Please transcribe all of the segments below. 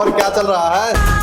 और क्या चल रहा है?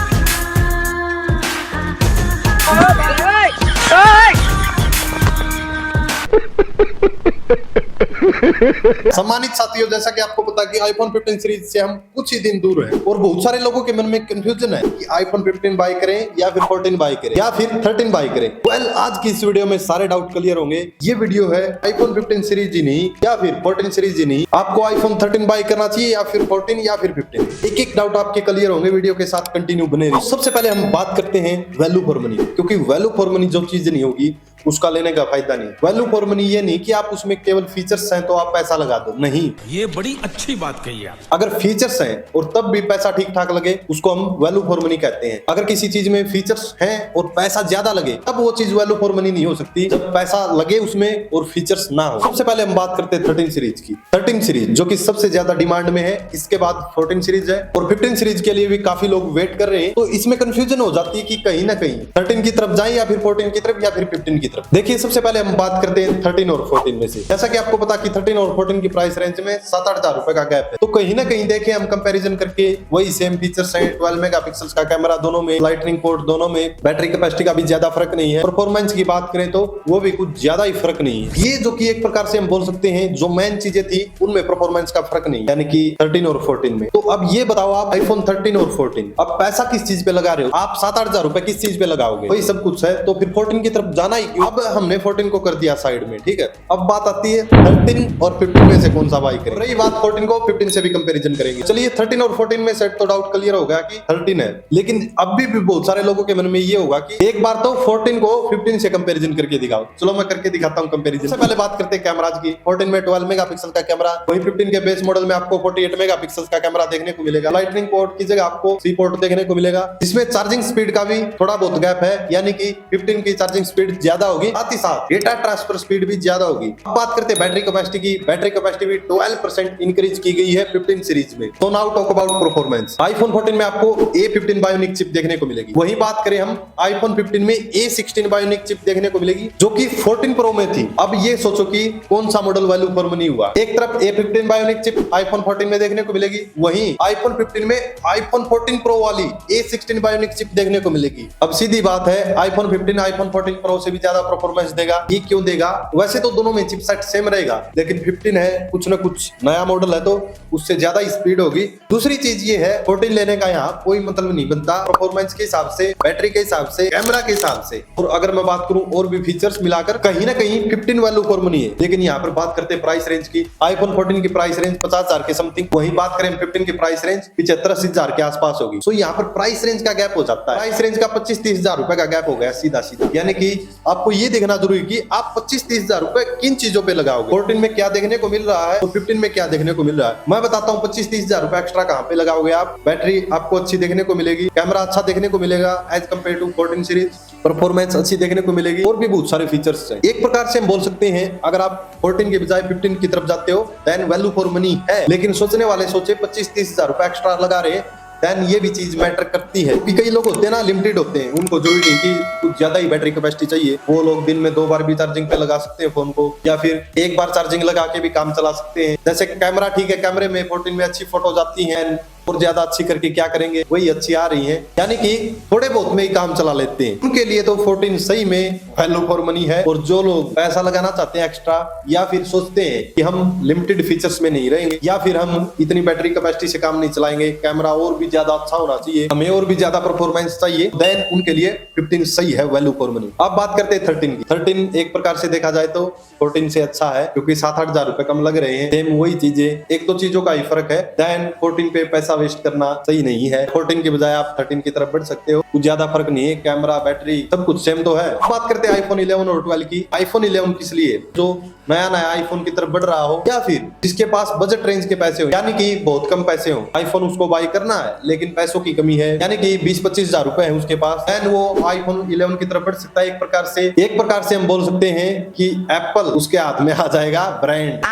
सम्मानित साथियों, जैसा कि आपको पता कि आईफोन 15 सीरीज से हम कुछ ही दिन दूर हैं और बहुत सारे लोगों के मन में कंफ्यूजन है कि आईफोन 15 बाय करें या फिर 14 बाय करें या फिर 13 बाय करें। वेल, आज की इस वीडियो में सारे डाउट क्लियर होंगे। ये वीडियो है आईफोन 15 सीरीज ही नहीं या फिर 14 सीरीज ही नहीं, आपको आईफोन 13 बाय करना चाहिए या फिर 14 या फिर 15। एक एक डाउट आपके क्लियर होंगे। वीडियो के साथ कंटिन्यू बने रहिए। सबसे पहले हम बात करते हैं वैल्यू फॉर मनी, क्योंकि वैल्यू फॉर मनी जो चीज नहीं होगी उसका लेने का फायदा नहीं। वैल्यू फॉर मनी ये नहीं कि आप उसमें केवल फीचर्स हैं तो आप पैसा लगा दो, नहीं। ये बड़ी अच्छी बात कही आप। अगर फीचर्स हैं और तब भी पैसा ठीक ठाक लगे, उसको हम वैल्यू फॉर मनी कहते हैं। अगर किसी चीज में फीचर्स हैं और पैसा ज्यादा लगे, तब वो चीज वैल्यू फॉर मनी नहीं हो सकती, जब पैसा लगे उसमें और फीचर्स ना हो। सबसे पहले हम बात करते हैं 13 सीरीज की। 13 सीरीज जो कि सबसे ज्यादा डिमांड में है, इसके बाद 14 सीरीज है और 15 सीरीज के लिए भी काफी लोग वेट कर रहे हैं। तो इसमें कंफ्यूजन हो जाती है कि कहीं ना कहीं 13 की तरफ जाएं या फिर 14 की तरफ या फिर 15 की तरफ। देखिए, सबसे पहले हम बात करते हैं 13 और 14 में से। जैसा कि आपको पता कि 13 और 14 की प्राइस रेंज में 7-8 हजार रुपए का गैप है। तो कहीं ना कहीं देखें हम कंपैरिजन करके, वही सेम फीचर्स हैं, 12 मेगापिक्सल का कैमरा दोनों में, लाइटनिंग पोर्ट दोनों में, बैटरी कैपेसिटी का भी ज्यादा फर्क नहीं है। परफॉर्मेंस की बात करें तो वो भी कुछ ज्यादा ही फर्क नहीं है। ये जो कि एक प्रकार से हम बोल सकते हैं जो मेन चीजें थी उनमें परफॉर्मेंस का फर्क नहीं, यानी कि 13 और 14 में। तो अब ये बताओ, आप आईफोन 13 और 14 अब पैसा किस चीज पे लगा रहे हो? आप 7-8 हजार रुपए किस चीज पे लगाओगे? वही सब कुछ है, तो फिर 14 की तरफ जाना ही क्यों? अब हमने 14 को कर दिया साइड में, ठीक है। अब बात आती है 13 और 15 में से कौन सा बाई करें। रही बात 14 को 15 से भी कंपैरिजन करेंगे। चलिए 13 और 14 में सेट तो डाउट क्लियर हो गया कि 13 है, लेकिन अब भी बहुत सारे लोगों के मन में ये होगा कि एक बार तो 14 को 15 से कंपैरिजन करके दिखाओ। चलो मैं करके दिखाता हूं कंपैरिजन। सबसे पहले बात करते हैं कैमराज की। 14 में 12 मेगापिक्सल का कैमरा, वहीं 15 के बेस मॉडल में आपको 48 मेगापिक्सल का कैमरा देखने को मिलेगा। लाइटनिंग पोर्ट की जगह आपको सी पोर्ट देखने को मिलेगा, जिसमें चार्जिंग स्पीड का भी थोड़ा बहुत गैप है, यानी कि 15 की चार्जिंग स्पीड ज्यादा होगी, साथ ही साथ डेटा ट्रांसफर स्पीड भी ज्यादा होगी। अब बात करते हैं बैटरी कैपेसिटी की। बैटरी कैपेसिटी भी 12% इंक्रीज की गई है 15 सीरीज में। तो now talk about performance. IPhone 14 में आपको A15 बायोनिक चिप देखने को मिलेगी। वहीं बात करें हम आईफोन 15 में A16 बायोनिक चिप देखने को मिलेगी, जो कि 14 प्रो में थी। अब ये सोचो कि कौन सा मॉडल वैल्यू फॉर मनी हुआ। एक तरफ A15 बायोनिक चिप आईफोन 14 में देखने को मिलेगी, वहीं आईफोन 15 में आईफोन 14 प्रो वाली A16 बायोनिक चिप देखने को मिलेगी। अब सीधी बात है, आईफोन 15 आईफोन 14 प्रो से भी ज्यादा परफॉर्मेंस देगा। ये क्यों देगा? वैसे तो दोनों में चिपसेट सेम रहेगा, लेकिन 15 है, कुछ ना कुछ नया मॉडल है, तो उससे ज्यादा स्पीड होगी। दूसरी चीज ये है, 14 लेने का यहाँ कोई मतलब नहीं बनता परफॉर्मेंस के हिसाब से, बैटरी के हिसाब से, कैमरा के हिसाब से, और अगर मैं बात करूं और भी फीचर्स मिलाकर, कहीं ना कहीं 15 वैल्यू फॉर मनी है। लेकिन यहाँ पर बात करते हैं प्राइस रेंज की। आईफोन 14 की प्राइस रेंज 50 हजार के समथिंग, वहीं बात करें 15 की प्राइस रेंज 75-80 हजार के आसपास होगी। तो यहाँ पर प्राइस रेंज का गैप हो जाता है। प्राइस रेंज का 25-30 हजार रुपए का गैप हो गया सीधा सीधा। यानी कि आपको ये देखना जरूरी कि आप 25-30 हजार रुपए किन चीजों पे लगाओगे। 14 में क्या देखने को मिल रहा है और 15 में क्या देखने को मिल रहा है। मैं बताता हूँ 25-30 हजार रुपए एक्स्ट्रा कहाँ पे लगाओगे आप। बैटरी आपको अच्छी देखने को मिलेगी, कैमरा अच्छा देखने को मिलेगा as compared to 14 series, performance अच्छी देखने को मिलेगी, और भी बहुत सारे फीचर्स हैं। एक प्रकार से हम बोल सकते हैं, अगर आप 14 के बजाय 15 की तरफ जाते हो देन वैल्यू फॉर मनी है। लेकिन सोचने वाले सोचे 25-30 हजार रुपए एक्स्ट्रा लगा रहे, देन ये भी चीज मैटर करती है। क्योंकि कई लोग होते हैं ना, लिमिटेड होते हैं, उनको जरूरी नहीं कि कुछ ज्यादा ही बैटरी कैपेसिटी चाहिए। वो लोग दिन में 2 बार भी चार्जिंग पे लगा सकते हैं फोन को, या फिर एक बार चार्जिंग लगा के भी काम चला सकते हैं। जैसे कैमरा ठीक है, कैमरे में 14 में अच्छी फोटो जाती है, और ज्यादा अच्छी करके क्या करेंगे, वही अच्छी आ रही है, यानी कि थोड़े बहुत में ही काम चला लेते हैं। उनके लिए तो 14 सही में वैल्यू फॉर मनी है। और जो लोग पैसा लगाना चाहते हैं एक्स्ट्रा, या फिर सोचते हैं कि हम लिमिटेड फीचर्स में नहीं रहेंगे, या फिर हम इतनी बैटरी कैपेसिटी से काम नहीं चलाएंगे, कैमरा और भी ज्यादा अच्छा होना चाहिए, हमें और भी ज्यादा परफॉर्मेंस चाहिए, देन उनके लिए 15 सही है वैल्यू फॉर मनी। अब बात करते हैं 13 की। 13 एक प्रकार से देखा जाए तो 14 से अच्छा है, क्योंकि 7-8 हजार रुपए कम लग रहे हैं। सेम वही चीजें, एक दो चीजों का ही फर्क है। देन 14 पे पैसा वेस्ट करना सही नहीं है। 14 के बजाय आप 13 की तरफ बढ़ सकते हो, कुछ ज्यादा फर्क नहीं है, कैमरा बैटरी सब कुछ सेम तो है। बात करते हैं आईफोन 11 और 12 की। आईफोन 11 किस लिए? जो नया नया आईफोन की तरफ बढ़ रहा हो, या फिर जिसके पास बजट रेंज के पैसे हो, यानी कि बहुत कम पैसे हो, आईफोन उसको बाई करना है लेकिन पैसों की कमी है, यानी कि 20-25 हजार रुपए है उसके पास, देन वो आईफोन 11 की तरफ बढ़ सकता है। एक प्रकार से हम बोल सकते हैं कि एप्पल उसके हाथ में आ जाएगा ब्रांड।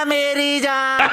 मेरी जान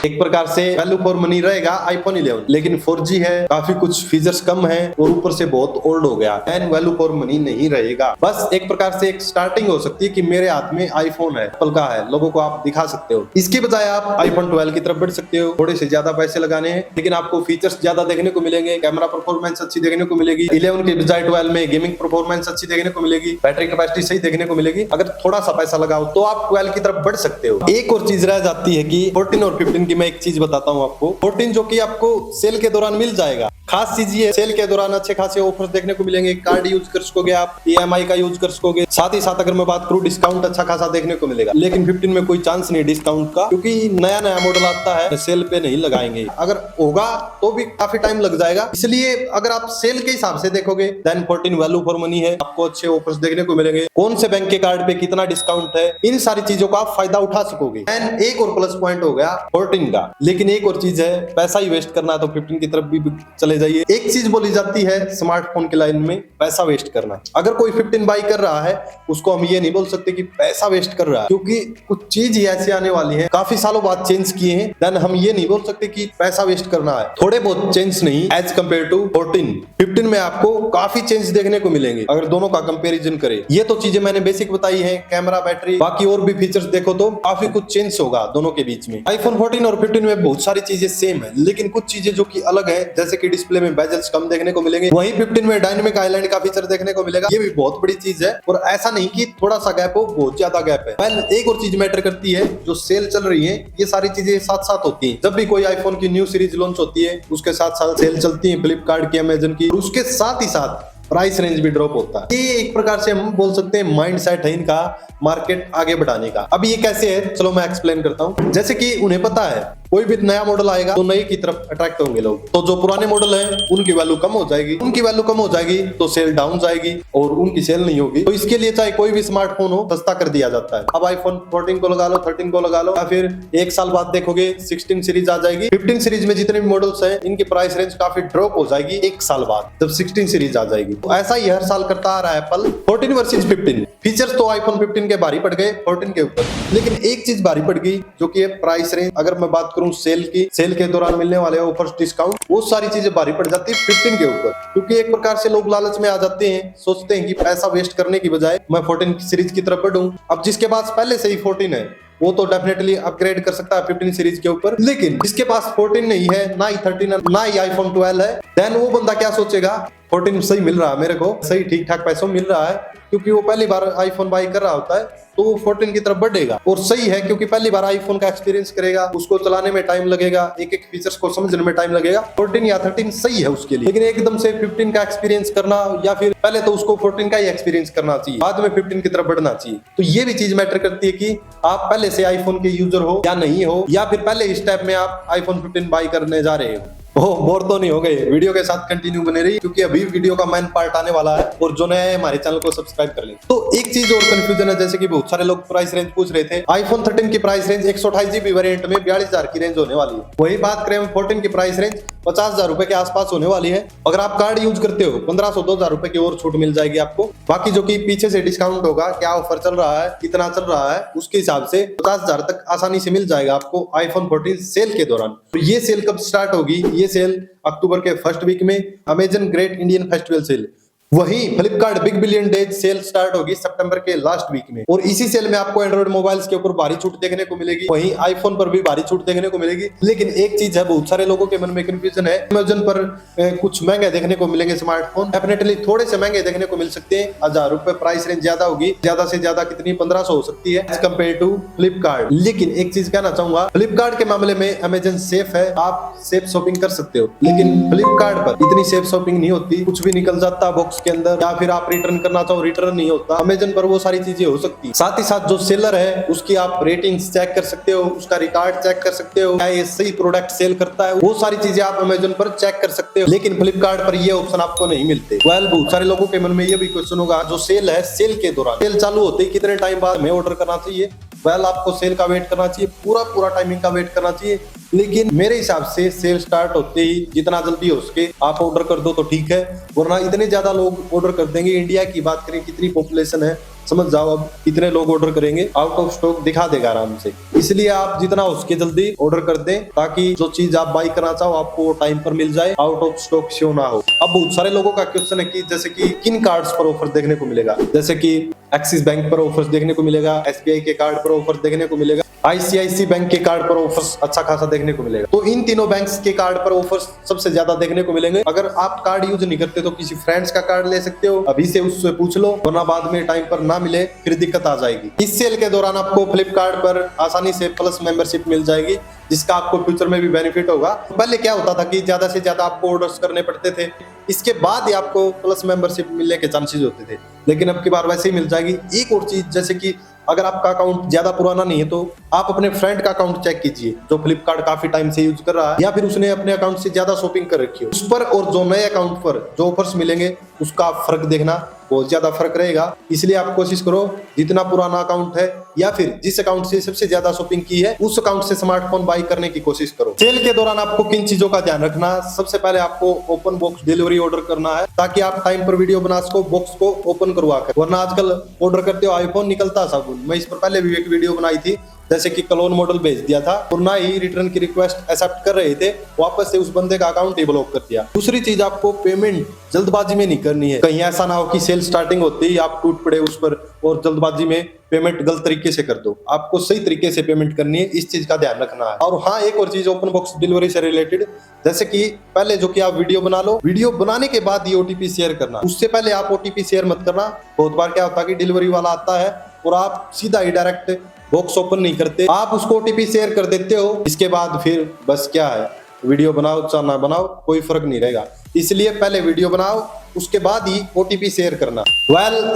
एक प्रकार से वैल्यू फॉर मनी रहेगा आईफोन 11, लेकिन 4G है, काफी कुछ फीचर्स कम है और ऊपर से बहुत ओल्ड हो गया, एंड वैल्यू फॉर मनी नहीं रहेगा। बस एक प्रकार से एक स्टार्टिंग हो सकती है कि मेरे हाथ में आईफोन है, एप्पल का है, लोगों को आप दिखा सकते हो। इसके बजाय आप आईफोन 12 की तरफ बढ़ सकते हो। थोड़े से ज्यादा पैसे लगाने हैं, लेकिन आपको फीचर्स ज्यादा देखने को मिलेंगे, कैमरा परफॉर्मेंस अच्छी देखने को मिलेगी, 11 के बजाय 12 में गेमिंग परफॉर्मेंस अच्छी देखने को मिलेगी, बैटरी कैपेसिटी सही देखने को मिलेगी। अगर थोड़ा सा पैसा लगाओ तो आप 12 की तरफ बढ़ सकते हो। एक और चीज रह जाती है कि 14 और 15 की मैं एक चीज बताता हूँ आपको। 14 जो कि आपको सेल के दौरान मिल जाएगा। खास चीज ये सेल के दौरान अच्छे खासे ऑफर्स देखने को मिलेंगे, कार्ड यूज कर सकोगे, आप EMI का यूज कर सकोगे, साथ ही साथ अगर मैं बात करूं डिस्काउंट अच्छा खासा देखने को मिलेगा। लेकिन 15 में कोई चांस नहीं डिस्काउंट का, क्योंकि नया नया मॉडल आता है, सेल पे नहीं लगाएंगे। अगर होगा तो भी काफी टाइम लग जाएगा। इसलिए अगर आप सेल के हिसाब से देखोगे देन 14 वैल्यू फॉर मनी है, आपको अच्छे ऑफर्स देखने को मिलेंगे, कौन से बैंक के कार्ड पे कितना डिस्काउंट है, इन सारी चीजों का आप फायदा उठा सकोगे। एंड एक और प्लस पॉइंट हो गया 14 का। लेकिन एक और चीज है, पैसा ही वेस्ट करना है तो 15 की तरफ भी चले जाइए। एक चीज बोली जाती है स्मार्टफोन की लाइन में, पैसा वेस्ट करना। अगर कोई 15 बाई कर रहा है उसको हम ये नहीं बोल सकते कि पैसा वेस्ट कर रहा है, क्योंकि कुछ चीज ही ऐसी आने वाली है, काफी सालों बाद चेंज किए हैं, देन हम ये नहीं बोल सकते कि पैसा वेस्ट करना है। थोड़े बहुत चेंज नहीं एज कम्पेयर टू 14। 15 में आपको काफी चेंज देखने को मिलेंगे अगर दोनों का कंपेरिजन करें। ये तो चीजें मैंने बेसिक बताई है, कैमरा, बैटरी, बाकी और भी फीचर्स देखो तो काफी कुछ चेंज होगा दोनों के बीच में। आईफोन 14 और 15 में बहुत सारी चीजें सेम है, लेकिन कुछ चीजें जो कि अलग है, जैसे कि डिस्प्ले में बेजल्स कम देखने को मिलेंगे। वहीं 15 में डायनामिक आइलैंड का फीचर देखने को मिलेगा, ये भी बहुत बड़ी चीज है। और ऐसा नहीं कि थोड़ा सा गैप हो, बहुत ज्यादा गैप है। वेल, एक और चीज मैटर करती है, जो सेल चल रही है, ये सारी चीजें साथ साथ होती है। जब भी कोई आईफोन की न्यू सीरीज लॉन्च होती है उसके साथ साथ सेल चलती है, फ्लिपकार्ट की, अमेजन की, और उसके साथ ही साथ प्राइस रेंज भी ड्रॉप होता है। ये एक प्रकार से हम बोल सकते हैं माइंड सेट है इनका मार्केट आगे बढ़ाने का। अब ये कैसे है, चलो मैं एक्सप्लेन करता हूँ। जैसे कि उन्हें पता है कोई भी नया मॉडल आएगा तो नए की तरफ अट्रैक्ट होंगे लोग, तो जो पुराने मॉडल हैं उनकी वैल्यू कम हो जाएगी, उनकी वैल्यू कम हो जाएगी तो सेल डाउन जाएगी और उनकी सेल नहीं होगी। तो इसके लिए चाहे कोई भी स्मार्टफोन हो, सस्ता कर दिया जाता है। अब आईफोन 14 को लगा लो, 13 को लगा लो, या फिर एक साल बाद देखोगे 16 सीरीज आ जाएगी। 15 सीरीज में जितने भी मॉडल्स हैं इनकी प्राइस रेंज काफी ड्रॉप हो जाएगी एक साल बाद, जब 16 सीरीज आ जाएगी। तो ऐसा ही हर साल करता आ रहा है एप्पल। 14 वर्सेस 15 फीचर्स तो आईफोन 15 के भारी पड़ गए 14 के ऊपर, लेकिन एक चीज भारी पड़ गई जो कि है प्राइस रेंज। अगर मैं बात करूं सेल की, सेल के दौरान मिलने वाले ऑफर्स, डिस्काउंट, वो सारी चीजें भारी पड़ जाती है 15 के ऊपर, क्योंकि एक प्रकार से लोग लालच में आ जाते हैं, सोचते हैं कि पैसा वेस्ट करने की बजाय मैं 14 सीरीज की तरफ बढ़ूं। अब जिसके पास पहले से ही 14 है वो तो डेफिनेटली अपग्रेड कर सकता है 15 सीरीज के ऊपर, लेकिन जिसके पास 14 नहीं है, ना ही 13 है, ना ही आईफोन 12 है, देन वो बंदा क्या सोचेगा, 14 सही मिल रहा है मेरे को, सही ठीक ठाक पैसों मिल रहा है, क्योंकि वो पहली बार आईफोन बाई कर रहा होता है तो वो 14 की तरफ बढ़ेगा। और सही है, क्योंकि पहली बार आईफोन का एक्सपीरियंस करेगा, उसको चलाने में टाइम लगेगा, एक एक फीचर्स को समझने में टाइम लगेगा। 14 या 13 सही है उसके लिए, लेकिन एकदम से 15 का एक्सपीरियंस करना, या फिर पहले तो उसको 14 का ही एक्सपीरियंस करना चाहिए, बाद में 15 की तरफ बढ़ना चाहिए। तो ये भी चीज मैटर करती है कि आप पहले से आईफोन के यूजर हो या नहीं हो, या फिर पहले इस स्टेप में आप आईफोन 15 बाई करने जा रहे हो। बोर तो नहीं हो गए, वीडियो के साथ कंटिन्यू बने रही, क्योंकि अभी वीडियो का मेन पार्ट आने वाला है। और जो नया है हमारे चैनल को सब्सक्राइब कर लें। तो एक चीज और कंफ्यूजन है, जैसे कि बहुत सारे लोग प्राइस रेंज पूछ रहे थे। आईफोन 13 की प्राइस रेंज 128 GB वेरिएंट में 42,000 की रेंज होने वाली है। वही बात करें 14 की प्राइस रेंज 50,000 रुपए के आसपास होने वाली है। अगर आप कार्ड यूज करते हो 1500-2000 रुपए की और छूट मिल जाएगी आपको। बाकी जो कि पीछे से डिस्काउंट होगा, क्या ऑफर चल रहा है, कितना चल रहा है, उसके हिसाब से 50,000 तक आसानी से मिल जाएगा आपको आईफोन 14 सेल के दौरान। तो ये सेल कब स्टार्ट होगी? ये सेल अक्टूबर के फर्स्ट वीक में, Amazon great Indian festival sale. वही Flipkart big billion days sale start होगी सितंबर के लास्ट वीक में, और इसी सेल में आपको एंड्रॉइड मोबाइल्स के ऊपर भारी छूट देखने को मिलेगी, वहीं आईफोन पर भी भारी छूट देखने को मिलेगी। लेकिन एक चीज है, बहुत सारे लोगों के मन में कंफ्यूजन है, अमेजन पर कुछ महंगे देखने को मिलेंगे स्मार्टफोन, डेफिनेटली थोड़े से महंगे देखने को मिल सकते हैं। 1000 रुपए प्राइस रेंज ज्यादा होगी, ज्यादा से ज्यादा कितनी 1500 हो सकती है एज कम्पेयर टू फ्लिपकार्ट। लेकिन एक चीज कहना चाहूंगा, फ्लिपकार्ट के मामले में अमेजन सेफ है, आप सेफ शॉपिंग कर सकते हो, लेकिन फ्लिपकार्ट पर इतनी सेफ शॉपिंग नहीं होती, कुछ भी निकल जाता बॉक्स के अंदर, या फिर आप रिटर्न करना चाहो रिटर्न नहीं होता। अमेजन पर वो सारी चीजें हो सकती है। साथ ही साथ जो सेलर है उसकी आप रेटिंग्स चेक कर सकते हो, उसका रिकॉर्ड चेक कर सकते हो, क्या ये सही प्रोडक्ट सेल करता है, वो सारी चीजें आप अमेजन पर चेक कर सकते हो। लेकिन फ्लिपकार्ट पर ये ऑप्शन आपको नहीं मिलते। बहुत सारे लोगों के मन में ये भी क्वेश्चन होगा, जो सेल है, सेल के दौरान, सेल चालू होते ही कितने टाइम बाद हमें ऑर्डर करना चाहिए? आपको सेल का वेट करना चाहिए, पूरा टाइमिंग का वेट करना चाहिए। लेकिन मेरे हिसाब से सेल स्टार्ट होते ही जितना जल्दी हो सके आप ऑर्डर कर दो तो ठीक है, वरना इतने ज्यादा लोग ऑर्डर कर देंगे। इंडिया की बात करें, कितनी पॉपुलेशन है, समझ जाओ अब कितने लोग ऑर्डर करेंगे, आउट ऑफ स्टॉक दिखा देगा आराम से। इसलिए आप जितना हो सके जल्दी ऑर्डर कर दें, ताकि जो चीज आप बाई करना चाहो आपको टाइम पर मिल जाए, आउट ऑफ स्टॉक शो ना हो। अब बहुत सारे लोगों का क्वेश्चन है कि जैसे कि किन कार्ड्स पर ऑफर देखने को मिलेगा, जैसे कि एक्सिस बैंक पर ऑफर्स देखने को मिलेगा, एसबीआई के कार्ड पर ऑफर देखने को मिलेगा, आईसीआईसी बैंक के कार्ड पर ऑफर्स अच्छा खासा देखने को मिलेगा। तो इन तीनों बैंक्स के कार्ड पर ऑफर्स सबसे ज्यादा देखने को मिलेंगे। अगर आप कार्ड यूज नहीं करते तो किसी फ्रेंड्स का कार्ड ले सकते हो, अभी से उससे पूछ लो, वरना बाद में टाइम पर ना मिले फिर दिक्कत आ जाएगी। इस सेल के दौरान आपको फ्लिपकार्ट पर आसानी से प्लस मेंबरशिप मिल जाएगी, जिसका आपको फ्यूचर में भी बेनिफिट होगा। पहले क्या होता था कि ज्यादा से ज्यादा आपको ऑर्डर्स करने पड़ते थे, इसके बाद ही आपको प्लस मेंबरशिप मिलने के चांसेस होते थे, लेकिन अब की बार वैसे ही मिल जाएगी। एक और चीज, जैसे कि अगर आपका अकाउंट ज्यादा पुराना नहीं है तो आप अपने फ्रेंड का अकाउंट चेक कीजिए जो फ्लिपकार्ट काफी टाइम से यूज कर रहा है, या फिर उसने अपने अकाउंट से ज्यादा शॉपिंग कर रखी है, उस पर और जो नए अकाउंट पर जो ऑफर्स मिलेंगे उसका फर्क देखना, बहुत ज्यादा फर्क रहेगा। इसलिए आप कोशिश करो जितना पुराना अकाउंट है या फिर जिस अकाउंट से सबसे ज्यादा शॉपिंग की है उस अकाउंट से स्मार्टफोन बाई करने की कोशिश करो। सेल के दौरान आपको किन चीजों का ध्यान रखना, सबसे पहले आपको ओपन बॉक्स डिलीवरी ऑर्डर करना है, ताकि आप टाइम पर वीडियो बना सको बॉक्स को ओपन करवा कर। वरना आजकल ऑर्डर करते हो आईफोन निकलता साबुन। मैं इस पर पहले भी एक वीडियो बनाई थी, जैसे कि क्लोन मॉडल भेज दिया था और ना ही रिटर्न की रिक्वेस्ट एक्सेप्ट कर रहे थे, वापस से उस बंदे का अकाउंट ही ब्लॉक कर दिया। दूसरी चीज, आपको पेमेंट जल्दबाजी में नहीं करनी है। कहीं ऐसा ना हो कि सेल स्टार्टिंग होती ही आप टूट पड़े उस पर और जल्दबाजी में पेमेंट गलत तरीके से कर दो। आपको सही तरीके से पेमेंट करनी है, इस चीज का ध्यान रखना है। और हाँ, एक और चीज ओपन बॉक्स डिलीवरी से रिलेटेड, जैसे कि पहले जो कि आप वीडियो बना लो, वीडियो बनाने के बाद ये ओटीपी शेयर करना, उससे पहले आप ओटीपी शेयर मत करना। बहुत बार क्या होता है कि डिलीवरी वाला आता है और आप सीधा ही डायरेक्ट बॉक्स ओपन नहीं करते, आप उसको ओटीपी शेयर कर देते हो। इसके बाद फिर बस क्या है, वीडियो बनाओ चाहे ना बनाओ कोई फर्क नहीं रहेगा। इसलिए पहले वीडियो बनाओ, उसके बाद ही ओटीपी शेयर करना।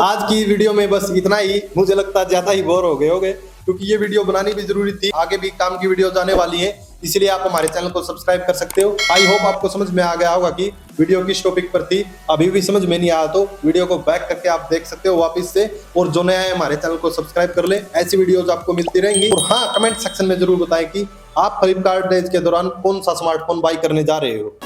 आज की वीडियो में बस इतना ही। मुझे लगता है ज्यादा ही बोर हो गए होगे, क्योंकि ये वीडियो बनानी भी जरूरी थी। आगे भी काम की वीडियो आने वाली है, इसलिए आप हमारे चैनल को सब्सक्राइब कर सकते हो। आई होप आपको समझ में आ गया होगा कि वीडियो किस टॉपिक पर थी। अभी भी समझ में नहीं आया तो वीडियो को बैक करके आप देख सकते हो वापस से, और जो नया है हमारे चैनल को सब्सक्राइब कर ले, ऐसी वीडियोस आपको मिलती रहेंगी। और हाँ, कमेंट सेक्शन में जरूर बताएं कि आप फ्लिपकार्ट डेज के दौरान कौन सा स्मार्टफोन बाई करने जा रहे हो।